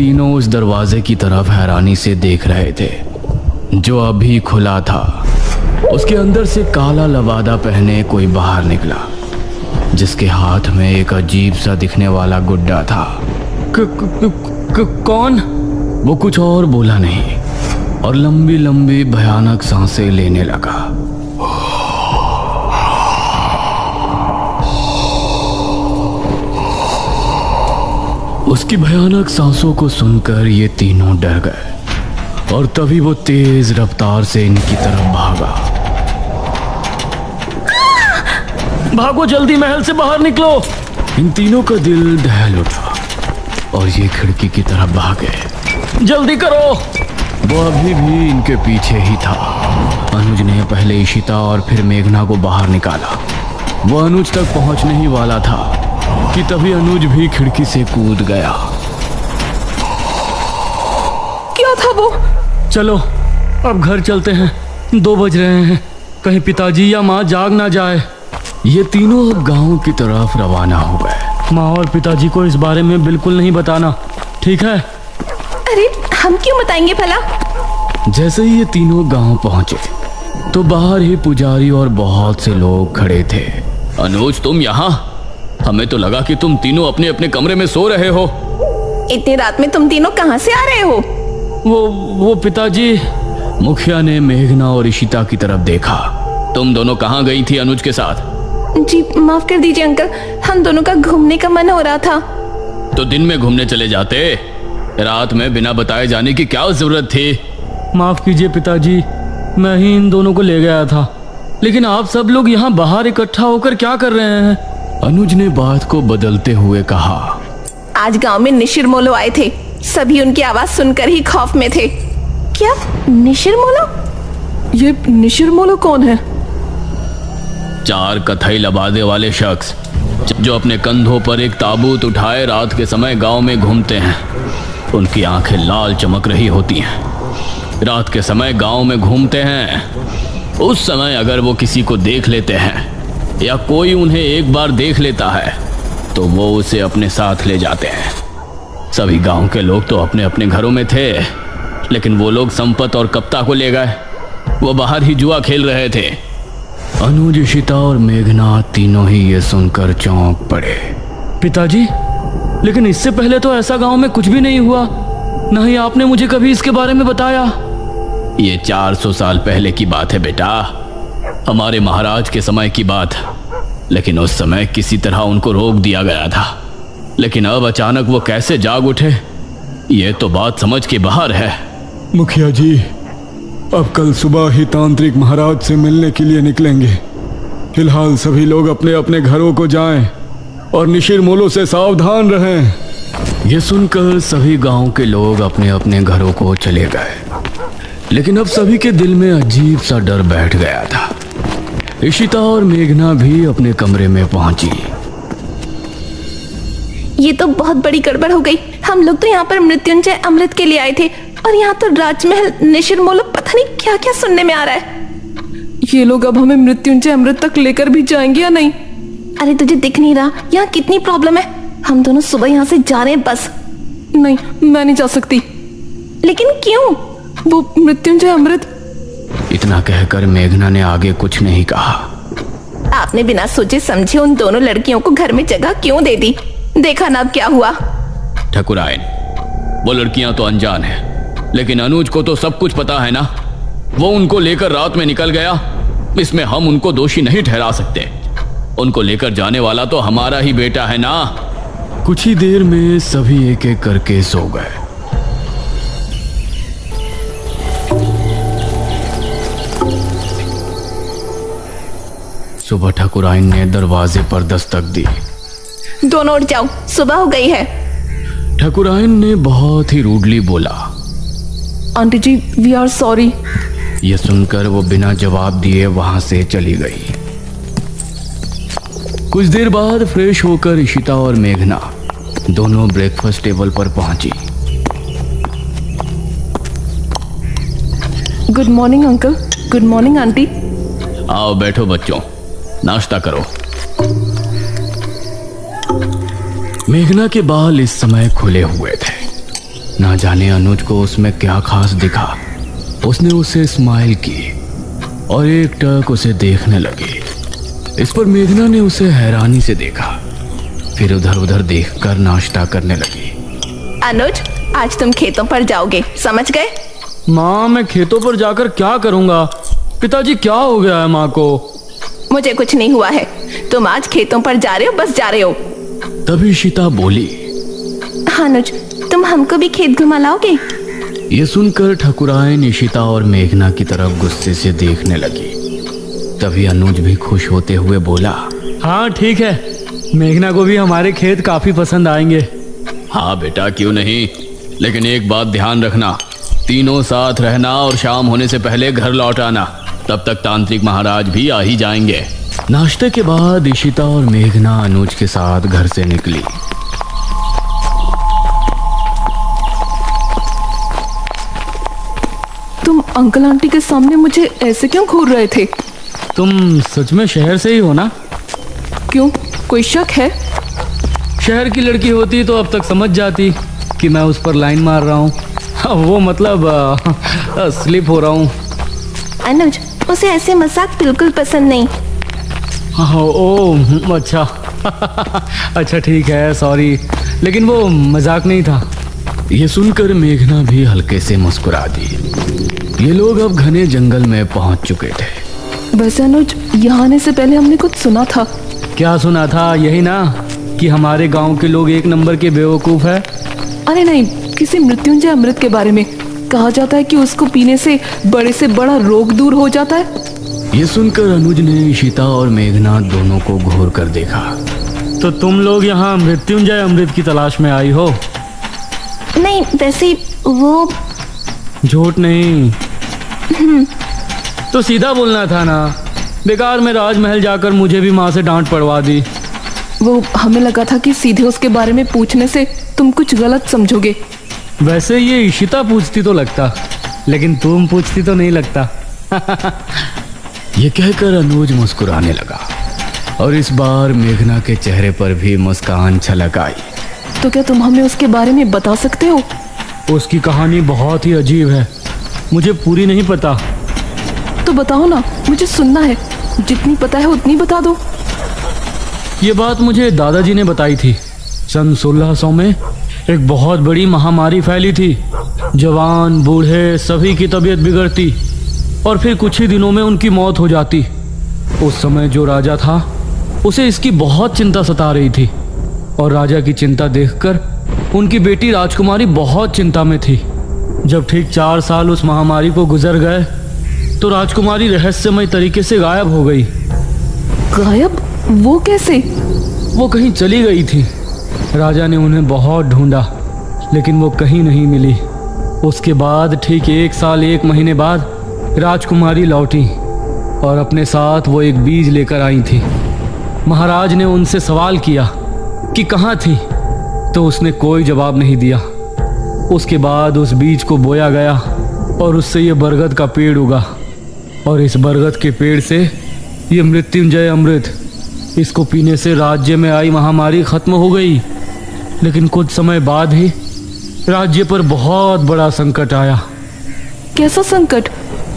तीनों उस दरवाजे की तरफ हैरानी से देख रहे थे जो अभी खुला था। उसके अंदर से काला लबादा पहने कोई बाहर निकला, जिसके हाथ में एक अजीब सा दिखने वाला गुड्डा था। कौन? वो कुछ और बोला नहीं और लंबी लंबी भयानक सांसें लेने लगा। उसकी भयानक सांसों को सुनकर ये तीनों डर गए और तभी वो तेज रफ्तार से इनकी तरफ भागा। भागो जल्दी, महल से बाहर निकलो। इन तीनों का दिल दहल उठा और ये खिड़की की तरफ भागे। जल्दी करो। वो अभी भी इनके पीछे ही था। अनुज ने पहले इशिता और फिर मेघना को बाहर निकाला। वो अनुज तक पहुंचने ही वाला था कि तभी अनुज भी खिड़की से कूद गया। क्या था वो? चलो अब घर चलते हैं, 2 बज रहे हैं, कहीं पिताजी या माँ जाग ना जाए। ये तीनों अब गांव की तरफ रवाना हो गए। माँ और पिताजी को इस बारे में बिल्कुल नहीं बताना, ठीक है? अरे हम क्यों बताएंगे भला? जैसे ही ये तीनों गांव पहुंचे तो बाहर ही पुजारी और बहुत से लोग खड़े थे। अनुज, तुम यहाँ? हमें तो लगा कि तुम तीनों अपने अपने कमरे में सो रहे हो। इतनी रात में तुम तीनों कहाँ से आ रहे हो? वो पिताजी। मुखिया ने मेघना और इशिता की तरफ देखा। तुम दोनों कहाँ गई थी अनुज के साथ? जी माफ कर दीजिए अंकल, हम दोनों का घूमने का मन हो रहा था। तो दिन में घूमने चले जाते, रात में बिना बताए जाने की क्या जरूरत थी? माफ कीजिए पिताजी, मैं ही इन दोनों को ले गया था, लेकिन आप सब लोग यहाँ बाहर इकट्ठा होकर क्या कर रहे हैं? अनुज ने बात को बदलते हुए कहा। आज गांव में निशिर मोलो आए थे, सभी उनकी आवाज सुनकर ही खौफ में थे। क्या निशिर मोलो? ये निशिर मोलो कौन है? 4 कथई लबादे वाले शख्स जो अपने कंधों पर एक ताबूत उठाए रात के समय गांव में घूमते हैं। उनकी आंखें लाल चमक रही होती हैं। रात के समय गांव में घूमते हैं। उस समय अगर वो किसी को देख लेते हैं या कोई उन्हें एक बार देख लेता है तो वो उसे अपने साथ ले जाते हैं। सभी गांव के लोग तो अपने अपने घरों में थे, लेकिन वो लोग संपत और कप्ता को ले गए। वो बाहर ही जुआ खेल रहे थे। अनुज, इशिता और मेघना तीनों ही ये सुनकर चौंक पड़े। पिताजी, लेकिन इससे पहले तो ऐसा गांव में कुछ भी नहीं हुआ, ना ही आपने मुझे कभी इसके बारे में बताया। ये 400 साल पहले की बात है बेटा, हमारे महाराज के समय की बात। लेकिन उस समय किसी तरह उनको रोक दिया गया था, लेकिन अब अचानक वो कैसे जाग उठे, ये तो बात समझ के बाहर है। मुखिया जी, अब कल सुबह ही तांत्रिक महाराज से मिलने के लिए निकलेंगे। फिलहाल सभी लोग अपने अपने घरों को जाएं और निशिर मोलो से सावधान रहें। ये सुनकर सभी गांव के लोग अपने अपने घरों को चले गए, लेकिन अब सभी के दिल में अजीब सा डर बैठ गया था। इशिता और मेघना भी अपने कमरे में पहुंची। ये तो बहुत बड़ी गड़बड़ हो गई। हम लोग तो यहाँ पर मृत्युंजय अमृत के लिए आए थे और यहाँ तो राजमहल निशिर मोलो पता नहीं क्या क्या सुनने में आ रहा है। ये लोग अब हमें मृत्युंजय अमृत तक लेकर भी जाएंगे या नहीं? अरे तुझे दिख नहीं रहा यहाँ कितनी प्रॉब्लम है? हम दोनों सुबह यहाँ से जा रहे हैं बस। नहीं, मैं नहीं जा सकती। लेकिन क्यों? वो मृत्युंजय अमृत। इतना कहकर मेघना ने आगे कुछ नहीं कहा। आपने बिना सोचे समझे उन दोनों लड़कियों को घर में जगह क्यों दे दी? देखा ना अब क्या हुआ। ठकुराइन, वो लड़कियां तो अनजान हैं, लेकिन अनुज को तो सब कुछ पता है ना। वो उनको लेकर रात में निकल गया, इसमें हम उनको दोषी नहीं ठहरा सकते। उनको लेकर जाने वाला तो हमारा ही बेटा है ना। कुछ ही देर में सभी एक एक करके सो गए। सुबह ठकुराइन ने दरवाजे पर दस्तक दी। दोनों उठ जाओ, सुबह हो गई है। ठकुराइन ने बहुत ही रूडली बोला। Aunty ji, we are sorry. यह सुनकर वो बिना जवाब दिए वहां से चली गई। कुछ देर बाद फ्रेश होकर इशिता और मेघना दोनों ब्रेकफास्ट टेबल पर पहुंची। Good morning uncle. Good morning aunty. आओ बैठो बच्चों, नाश्ता करो। मेघना के बाल इस समय खुले हुए थे। ना जाने अनुज को उसमें क्या खास दिखा। उसने उसे स्माइल की और एक टक उसे देखने लगी। इस पर मेघना ने उसे हैरानी से देखा, फिर उधर उधर देखकर नाश्ता करने लगी। अनुज, आज तुम खेतों पर जाओगे, समझ गए? माँ, मैं खेतों पर जाकर क्या करूँगा? पिताजी, क्या हो गया है माँ को? मुझे कुछ नहीं हुआ है। तुम आज खेतों पर जा रहे हो, बस जा रहे हो। तभी ईशिता बोली, हाँ अनुज, तुम हमको भी खेत घुमा लाओगे? ये सुनकर ठकुराइन ईशिता और मेघना की तरफ गुस्से से देखने लगी। तभी अनुज भी खुश होते हुए बोला, हाँ ठीक है, मेघना को भी हमारे खेत काफी पसंद आएंगे। हाँ बेटा, क्यों नहीं, लेकिन एक बात ध्यान रखना, तीनों साथ रहना और शाम होने से पहले घर लौट आना। तब तक तांत्रिक महाराज भी आ ही जाएंगे। नाश्ते के बाद ईशिता और मेघना अनुज के साथ घर से निकली। तुम अंकल आंटी के सामने मुझे ऐसे क्यों घूर रहे थे? तुम सच में शहर से ही हो ना? क्यों, कोई शक है? शहर की लड़की होती तो अब तक समझ जाती कि मैं उस पर लाइन मार रहा हूँ। वो मतलब स्लिप हो रहा हूँ। अनुज, उसे ऐसे मजाक बिल्कुल पसंद नहीं। ओ अच्छा अच्छा ठीक है, सॉरी, लेकिन वो मजाक नहीं था। ये सुनकर मेघना भी हल्के से मुस्कुरा दी। ये लोग अब घने जंगल में पहुंच चुके थे। वैसे अनुज, यहाँ आने से पहले हमने कुछ सुना था। क्या सुना था? यही ना कि हमारे गांव के लोग एक नंबर के बेवकूफ़ है। अरे नहीं, किसी मृत्युंजय अमृत के बारे में कहा जाता है कि उसको पीने से बड़ा रोग दूर हो जाता है। ये सुनकर अनुज ने ईशिता और मेघना दोनों को घूर कर देखा। तो तुम लोग यहाँ मृत्युंजय अमृत की तलाश में आई हो? नहीं, वैसे वो झूठ नहीं तो सीधा बोलना था ना। बेकार में राजमहल जाकर मुझे भी माँ से डांट पड़वा दी। वो हमें लगा था कि सीधे उसके बारे में पूछने से तुम कुछ गलत समझोगे। वैसे ये ईशिता पूछती तो लगता, लेकिन तुम पूछती तो नहीं लगता। ये कहकर अनुज मुस्कुराने लगा और इस बार मेघना के चेहरे पर भी मुस्कान छलक आई। तो क्या तुम हमें उसके बारे में बता सकते हो? उसकी कहानी बहुत ही अजीब है, मुझे पूरी नहीं पता। तो बताओ ना, मुझे सुनना है। जितनी पता है उतनी बता दो। ये बात मुझे दादाजी ने बताई थी। सन 1600 में एक बहुत बड़ी महामारी फैली थी। जवान बूढ़े सभी की तबीयत बिगड़ती और फिर कुछ ही दिनों में उनकी मौत हो जाती। उस समय जो राजा था उसे इसकी बहुत चिंता सता रही थी और राजा की चिंता देखकर उनकी बेटी राजकुमारी बहुत चिंता में थी। जब ठीक 4 साल उस महामारी को गुजर गए तो राजकुमारी रहस्यमय तरीके से गायब हो गई। गायब? वो कैसे? वो कहीं चली गई थी। राजा ने उन्हें बहुत ढूंढा लेकिन वो कहीं नहीं मिली। उसके बाद ठीक 1 साल 1 महीने बाद राजकुमारी लौटी और अपने साथ वो एक बीज लेकर आई थी। महाराज ने उनसे सवाल किया कि कहाँ थी, तो उसने कोई जवाब नहीं दिया। उसके बाद उस बीज को बोया गया और उससे ये बरगद का पेड़ उगा और इस बरगद के पेड़ से ये मृत्युंजय अमृत, इसको पीने से राज्य में आई महामारी खत्म हो गई। लेकिन कुछ समय बाद ही राज्य पर बहुत बड़ा संकट आया। कैसा संकट?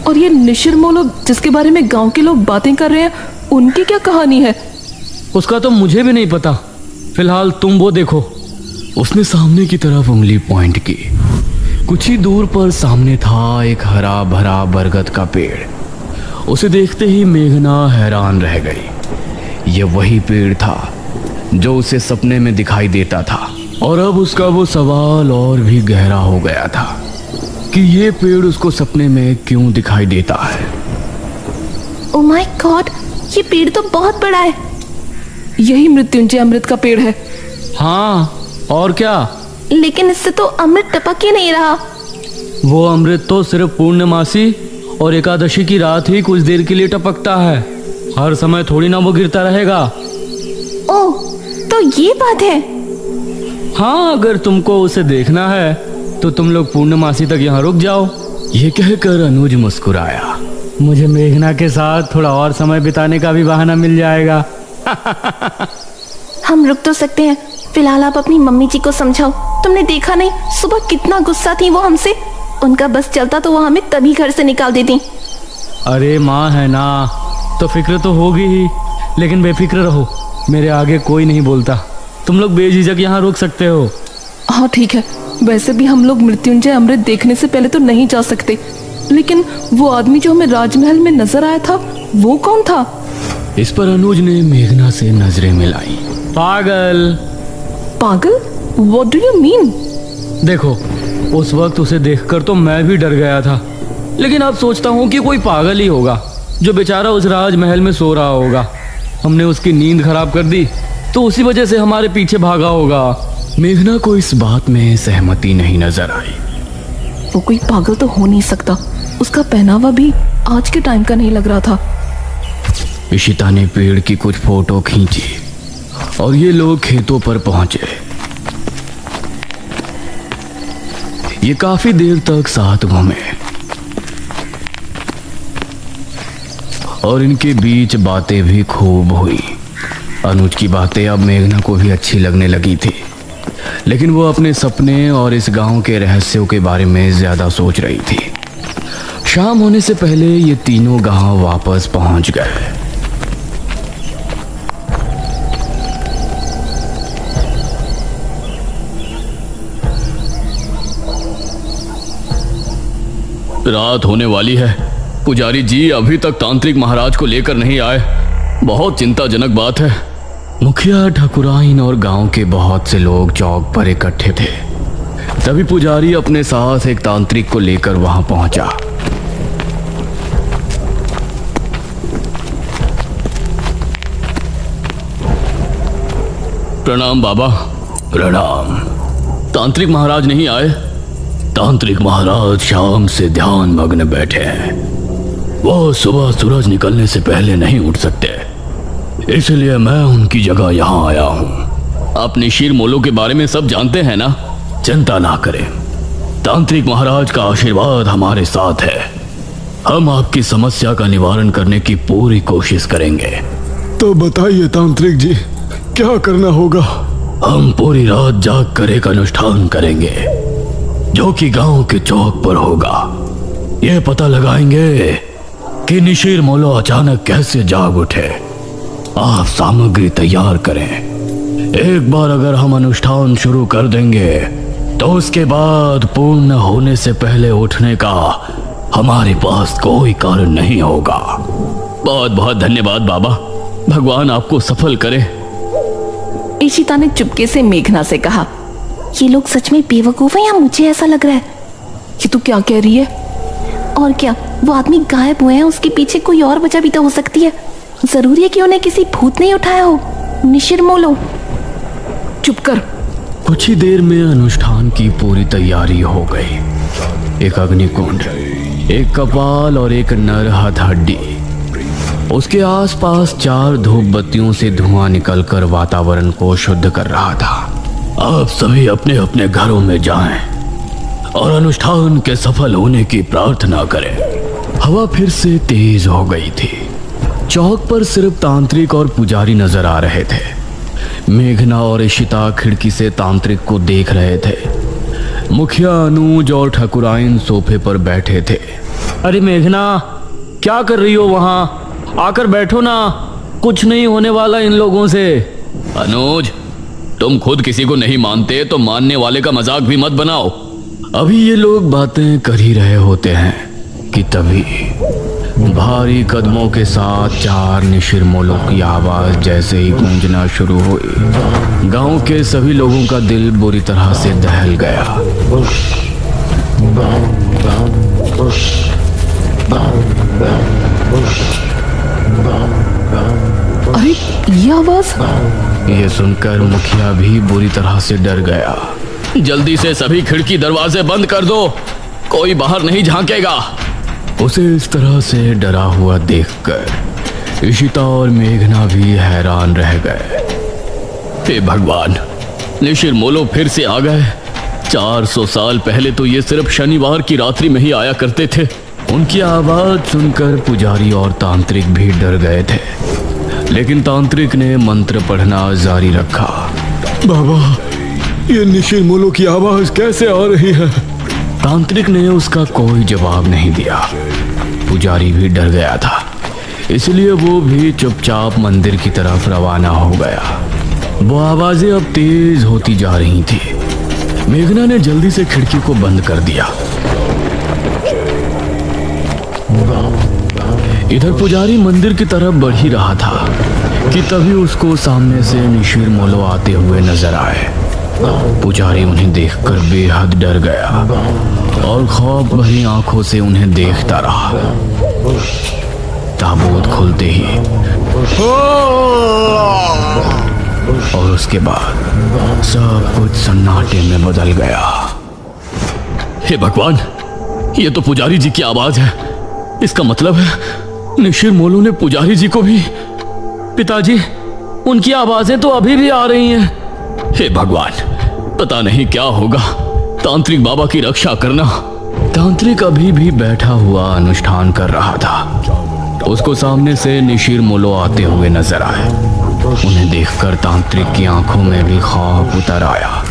और ये निशिरमोलो जिसके बारे में गांव के लोग बातें कर रहे हैं, उनकी क्या कहानी है? उसका तो मुझे भी नहीं पता। फिलहाल तुम वो देखो। उसने सामने की तरफ उंगली पॉइंट की। कुछ ही दूर पर सामने था एक हरा भरा बरगद का पेड़। उसे देखते ही मेघना हैरान रह गई। ये वही पेड़ था जो उसे सपने में दिखाई देता था और अब उसका वो सवाल और भी गहरा हो गया था कि ये पेड़ उसको सपने में क्यों दिखाई देता है। ओ माय गॉड, ये पेड़ तो बहुत बड़ा है। यही मृत्युंजय अमृत का पेड़ है। हाँ, और क्या? लेकिन इससे तो अमृत टपक ही नहीं रहा। वो अमृत तो सिर्फ पूर्णमासी और एकादशी की रात ही कुछ देर के लिए टपकता है। हर समय थोड़ी ना वो गिरता रहेगा। ओह, तो ये बात है। हाँ, अगर तुमको उसे देखना है तो तुम लोग पूर्णमासी तक यहाँ रुक जाओ। ये कहकर अनुज मुस्कुराया। मुझे मेघना के साथ थोड़ा और समय बिताने का भी बहाना मिल जाएगा। हम रुक तो सकते हैं, फिलहाल आप अपनी मम्मी जी को समझाओ। तुमने देखा नहीं सुबह कितना गुस्सा थी वो हमसे। उनका बस चलता तो वो हमें तभी घर से निकाल देती। अरे माँ है ना, तो फिक्र तो होगी ही, लेकिन बेफिक्र रहो, मेरे आगे कोई नहीं बोलता। तुम लोग बेझिझक यहाँ रुक सकते हो। हाँ ठीक है, वैसे भी हम लोग मृत्युंजय अमृत देखने से पहले तो नहीं जा सकते, लेकिन वो आदमी जो हमें राजमहल में नजर आया था वो कौन था? इस पर अनुज ने मेघना से नजरें मिलाई। पागल। पागल? What do you mean? देखो, उस वक्त उसे देखकर तो मैं भी डर गया था, लेकिन अब सोचता हूँ कि कोई पागल ही होगा जो बेचारा उस राजमहल में सो रहा होगा। हमने उसकी नींद खराब कर दी तो उसी वजह से हमारे पीछे भागा होगा। मेघना को इस बात में सहमति नहीं नजर आई। वो कोई पागल तो हो नहीं सकता, उसका पहनावा भी आज के टाइम का नहीं लग रहा था। इशिता ने पेड़ की कुछ फोटो खींची और ये लोग खेतों पर पहुंचे। ये काफी देर तक साथ घूमे और इनके बीच बातें भी खूब हुई। अनुज की बातें अब मेघना को भी अच्छी लगने लगी थी, लेकिन वो अपने सपने और इस गांव के रहस्यों के बारे में ज्यादा सोच रही थी। शाम होने से पहले ये तीनों गांव वापस पहुंच गए। रात होने वाली है। पुजारी जी अभी तक तांत्रिक महाराज को लेकर नहीं आए। बहुत चिंताजनक बात है। मुखिया, ठाकुराइन और गांव के बहुत से लोग चौक पर इकट्ठे थे। तभी पुजारी अपने साथ एक तांत्रिक को लेकर वहां पहुंचा। प्रणाम बाबा। प्रणाम। तांत्रिक महाराज नहीं आए? तांत्रिक महाराज शाम से ध्यान मग्न बैठे हैं। वो सुबह सूरज निकलने से पहले नहीं उठ सकते, इसलिए मैं उनकी जगह यहाँ आया हूँ। आप निशिर मोलो के बारे में सब जानते हैं ना? चिंता ना करें, तांत्रिक महाराज का आशीर्वाद हमारे साथ है। हम आपकी समस्या का निवारण करने की पूरी कोशिश करेंगे। तो बताइए तांत्रिक जी, क्या करना होगा? हम पूरी रात जाग कर एक अनुष्ठान करेंगे जो कि गांव के चौक पर होगा। यह पता लगाएंगे कि निशिर मोलो अचानक कैसे जाग उठे। आप सामग्री तैयार करें। एक बार अगर हम अनुष्ठान शुरू कर देंगे तो उसके बाद पूर्ण होने से पहले उठने का हमारे पास कोई कारण नहीं होगा। बहुत बहुत धन्यवाद बाबा, भगवान आपको सफल करे। इशिता ने चुपके से मेघना से कहा, ये लोग सच में बेवकूफ हैं या मुझे ऐसा लग रहा है? ये तू क्या कह रही है? और क्या, वो आदमी गायब हुए हैं, उसके पीछे कोई और वजह भी तो हो सकती है। जरूरी है कि उन्हें किसी भूत ने उठाया हो। निशिर मोलो, चुप कर। कुछ ही देर में अनुष्ठान की पूरी तैयारी हो गई। एक अग्निकुंड, एक कपाल और एक नर हथहड्डी। उसके आसपास 4 धूप बत्तियों से धुआं निकलकर वातावरण को शुद्ध कर रहा था। आप सभी अपने अपने घरों में जाएं और अनुष्ठान के सफल होने की प्रार्थना करें। हवा फिर से तेज हो गई थी। चौक पर सिर्फ तांत्रिक और पुजारी नजर आ रहे थे। मेघना और इशिता खिड़की से तांत्रिक को देख रहे थे। मुखिया, अनुज और ठाकुराइन सोफे पर बैठे थे। अरे मेघना, क्या कर रही हो वहाँ? आकर बैठो ना, कुछ नहीं होने वाला इन लोगों से। अनुज, तुम खुद किसी को नहीं मानते तो मानने वाले का मजाक भी मत बनाओ। अभी ये लोग बातें कर ही रहे होते हैं कि तभी भारी कदमों के साथ 4 निशिर मोलों की आवाज जैसे ही गूंजना शुरू हुई, गांव के सभी लोगों का दिल बुरी तरह से दहल गया। अरे ये आवाज! ये सुनकर मुखिया भी बुरी तरह से डर गया। जल्दी से सभी खिड़की दरवाजे बंद कर दो, कोई बाहर नहीं झांकेगा। उसे इस तरह से डरा हुआ देखकर इशिता और मेघना भी हैरान रह गए। हे भगवान, निशिर मोलो फिर से आ गए। 400 साल पहले तो ये सिर्फ शनिवार की रात्रि में ही आया करते थे। उनकी आवाज सुनकर पुजारी और तांत्रिक भी डर गए थे, लेकिन तांत्रिक ने मंत्र पढ़ना जारी रखा। बाबा, ये निशिर मोलो की आवाज कैसे आ रही है? तांत्रिक ने उसका कोई जवाब नहीं दिया। पुजारी भी डर गया था, इसलिए वो भी चुपचाप मंदिर की तरफ रवाना हो गया। वो आवाजें अब तेज होती जा रही थी। मेघना ने जल्दी से खिड़की को बंद कर दिया। इधर पुजारी मंदिर की तरफ बढ़ ही रहा था कि तभी उसको सामने से निशिर मोलो आते हुए नजर आए। पुजारी उन्हें देखकर बेहद डर गया और खौफ भरी आंखों से उन्हें देखता रहा। ताबूत खुलते ही और उसके बाद सब कुछ सन्नाटे में बदल गया। हे भगवान, ये तो पुजारी जी की आवाज है। इसका मतलब है निशिर मोलो ने पुजारी जी को भी। पिताजी, उनकी आवाजें तो अभी भी आ रही हैं। हे भगवान, पता नहीं क्या होगा। तांत्रिक बाबा की रक्षा करना। तांत्रिक अभी भी बैठा हुआ अनुष्ठान कर रहा था। उसको सामने से निशिर मोलो आते हुए नजर आए। उन्हें देखकर तांत्रिक की आंखों में भी खौफ उतर आया।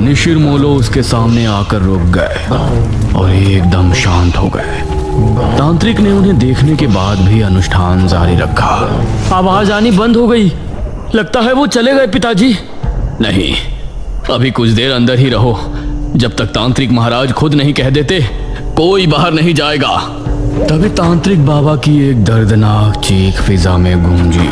निशिर मोलो उसके सामने आकर रुक गए और एकदम शांत हो गए। तांत्रिक ने उन्हें देखने के बाद भी अनुष्ठान जारी रखा। आवाज आनी बंद हो गई। लगता है वो चले गए पिताजी। नहीं, अभी कुछ देर अंदर ही रहो। जब तक तांत्रिक महाराज खुद नहीं कह देते, कोई बाहर नहीं जाएगा। तभी तांत्रिक बाबा की एक दर्दनाक चीख फिजा में गूंजी।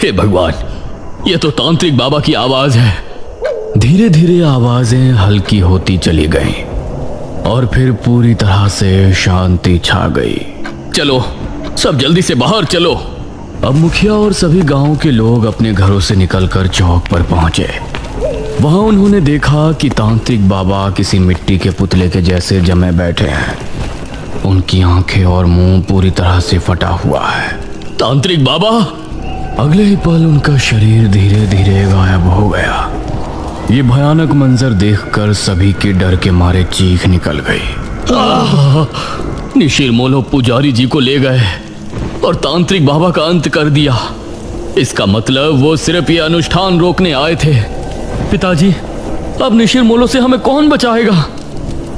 हे भगवान, ये तो तांत्रिक बाबा की आवाज है। धीरे धीरे आवाजें हल्की होती चली गईं और फिर पूरी तरह से शांति छा गई। चलो, सब जल्दी से बाहर चलो। अब मुखिया और सभी गांव के लोग अपने घरों से निकलकर चौक पर पहुंचे। वहां उन्होंने देखा कि तांत्रिक बाबा किसी मिट्टी के पुतले के जैसे जमे बैठे हैं। उनकी आंखें और मुंह पूरी तरह से फटा हुआ है। तांत्रिक बाबा! अगले ही पल उनका शरीर धीरे धीरे गायब हो गया। ये भयानक मंजर देखकर सभी के डर के मारे चीख निकल गई। निशिर मोलो पुजारी जी को ले गए और तांत्रिक बाबा का अंत कर दिया। इसका मतलब वो सिर्फ ये अनुष्ठान रोकने आए थे। पिताजी, अब निशिर मोलो से हमें कौन बचाएगा?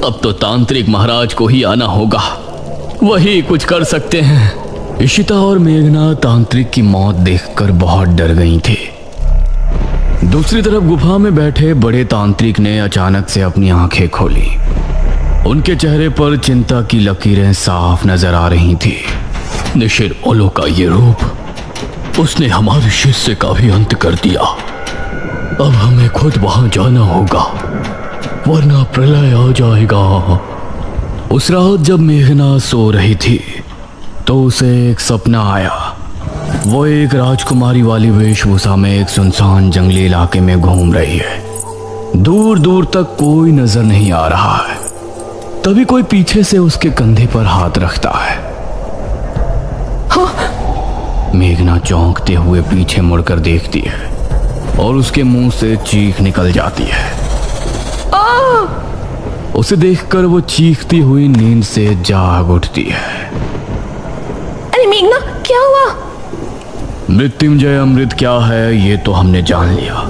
अब तो तांत्रिक महाराज को ही आना होगा, वही कुछ कर सकते हैं। इशिता और मेघना तांत्रिक की मौत देखकर बहुत डर गई थी। दूसरी तरफ गुफा में बैठे बड़े तांत्रिक ने अचानक से अपनी आंखें खोली। उनके चेहरे पर चिंता की लकीरें साफ नजर आ रही थी। निशिर मोलो का ये रूप, उसने हमारे शिष्य का भी अंत कर दिया। अब हमें खुद वहां जाना होगा, वरना प्रलय आ जाएगा। उस रात जब मेघना सो रही थी तो उसे एक सपना आया। वो एक राजकुमारी वाली वेशभूषा में एक सुनसान जंगली इलाके में घूम रही है। दूर दूर तक कोई नजर नहीं आ रहा है। तभी कोई पीछे से उसके कंधे पर हाथ रखता है। हाँ? मेघना चौंकते हुए पीछे मुड़कर देखती है और उसके मुंह से चीख निकल जाती है। उसे देखकर वो चीखती हुई नींद से जाग उठती है। अरे मेघना, क्या हुआ? मृत्युंजय अमृत क्या है ये तो हमने जान लिया,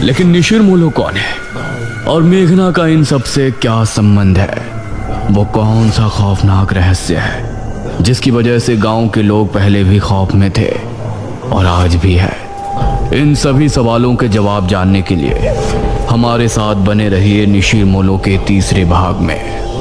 लेकिन निशिर मोलो कौन है और मेघना का इन सब से क्या संबंध है? वो कौन सा खौफनाक रहस्य है जिसकी वजह से गांव के लोग पहले भी खौफ में थे और आज भी है? इन सभी सवालों के जवाब जानने के लिए हमारे साथ बने रहिए निशिर मोलो के तीसरे भाग में।